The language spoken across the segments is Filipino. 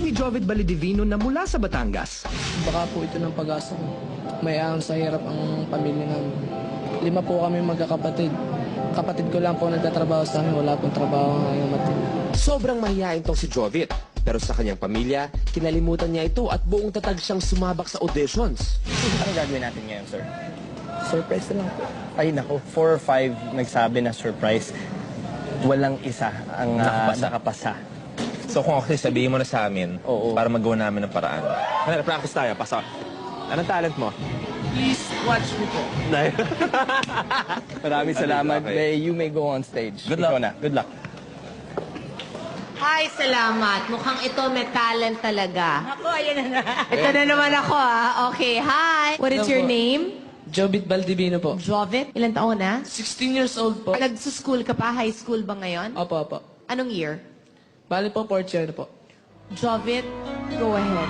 ni Jovet Balidivino na mula sa Batangas. Baka po ito ng pag-asa ko. May ahang sa hirap ang pamilya namin. 5 po kami magkakapatid. Kapatid ko lang po nagtatrabaho sa amin. Wala pong trabaho ngayong matindi. Sobrang mahihain tong si Jovit. Pero sa kanyang pamilya, kinalimutan niya ito at buong tatag siyang sumabak sa auditions. Ano gagawin natin ngayon, sir? Surprise na lang po. Ay, nako. 4 or 5 nagsabi na surprise. Walang isa ang nakapasa. So kung ako sabihin mo na sa amin, Oo. para magawa namin ng paraan. Practice tayo, pasok. Anong talent mo? Please watch me po. Maraming salamat. Okay. You may go on stage. Good luck. Ikaw na. Good luck. Hi, salamat. Mukhang ito may talent talaga. Ako, ayan na. Ito na naman ako, ah. Okay, hi. What is Hello your po. name? Jobit Baldivino po. Jovit. Ilan taon na? 16 years old po. Nagsuschool ka pa? High school ba ngayon? Opo, opo. Anong year? Bali po, 4th year na po. Jovit, go ahead.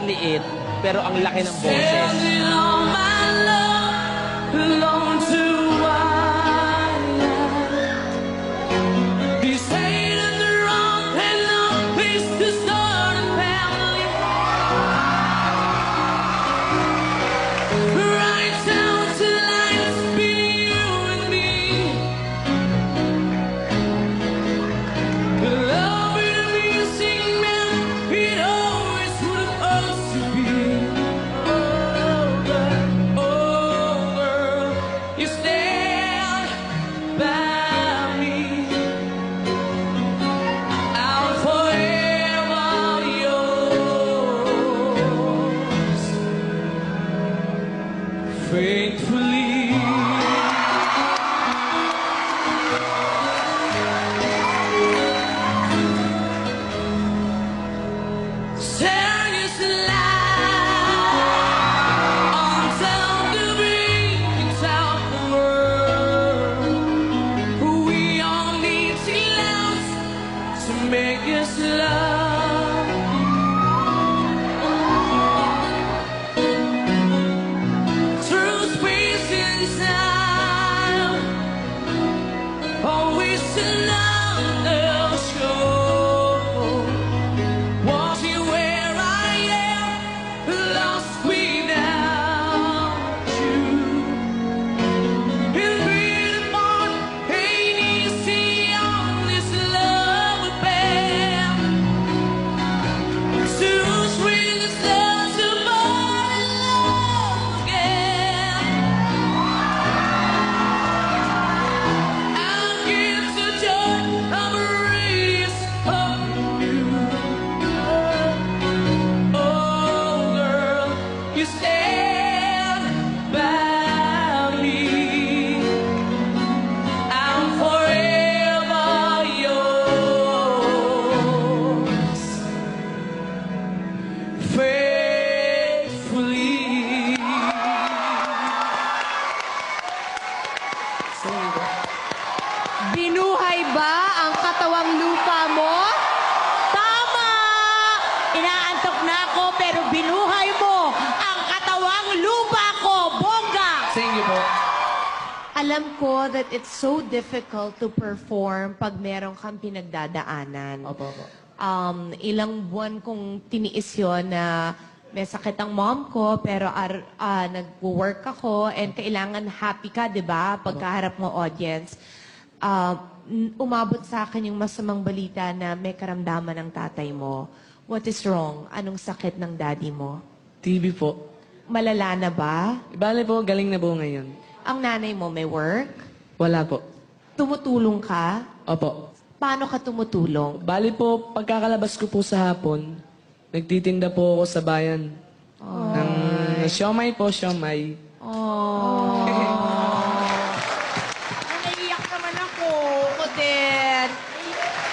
Liit, pero ang laki ng boses. Faithfully. Make us love. Through space and time, always another show. Watching where I am, lost without you. And being apart ain't easy on this love affair. Too sweet is love to fall in love again. I'll give the joy of a race of you. Oh, girl, you stand by me. I'm forever yours, faithfully. Binuhay ba ang katawang lupa mo? Tama! Inaantok na ako, pero binuhay mo ang katawang lupa ko, bongga! Thank you po. Alam ko that it's so difficult to perform pag meron kang pinagdadaanan. Opo, opo. Ilang buwan kong tiniis yun na may sakit ang mom ko, pero nag-work ako and kailangan happy ka, di ba? Pagkaharap mo audience. Umabot sa akin yung masamang balita na may karamdaman ng tatay mo. What is wrong? Anong sakit ng daddy mo? TV po. Malala na ba? Bale po, galing na po ngayon. Ang nanay mo may work? Wala po. Tumutulong ka? Opo. Paano ka tumutulong? Bali po, pagkakalabas ko po sa hapon, nagtitinda po ako sa bayan. Ng siomay po, siomay. Oh. Naiiyak naman ako. Ako din.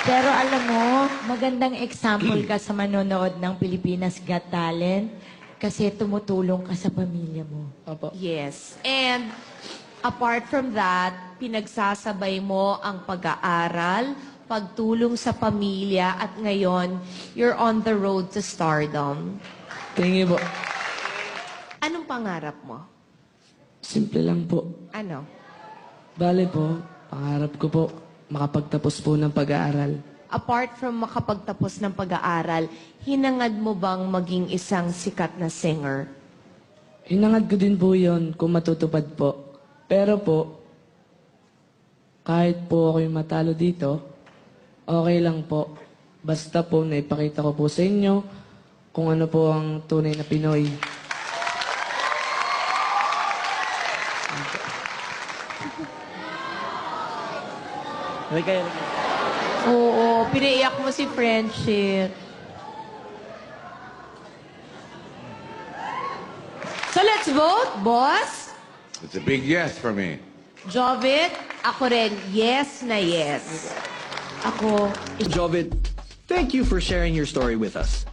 Pero alam mo, magandang example ka sa manonood ng Pilipinas Got Talent kasi tumutulong ka sa pamilya mo. Opo. Yes. And apart from that, pinagsasabay mo ang pag-aaral, pagtulong sa pamilya, at ngayon, you're on the road to stardom. Thank you po. Anong pangarap mo? Simple lang po. Ano? Bale po, pangarap ko po, makapagtapos po ng pag-aaral. Apart from makapagtapos ng pag-aaral, hinangad mo bang maging isang sikat na singer? Hinangad ko din po yun kung matutupad po. Pero po, kahit po ako'y matalo dito, okay lang po. Basta po naipakita ko po sa inyo kung ano po ang tunay na Pinoy. Halika. Oo, pinaiyak mo si Friendship. So let's vote, boss. It's a big yes for me. Jovit, ako rin, yes na yes. Ako, Jovit, thank you for sharing your story with us.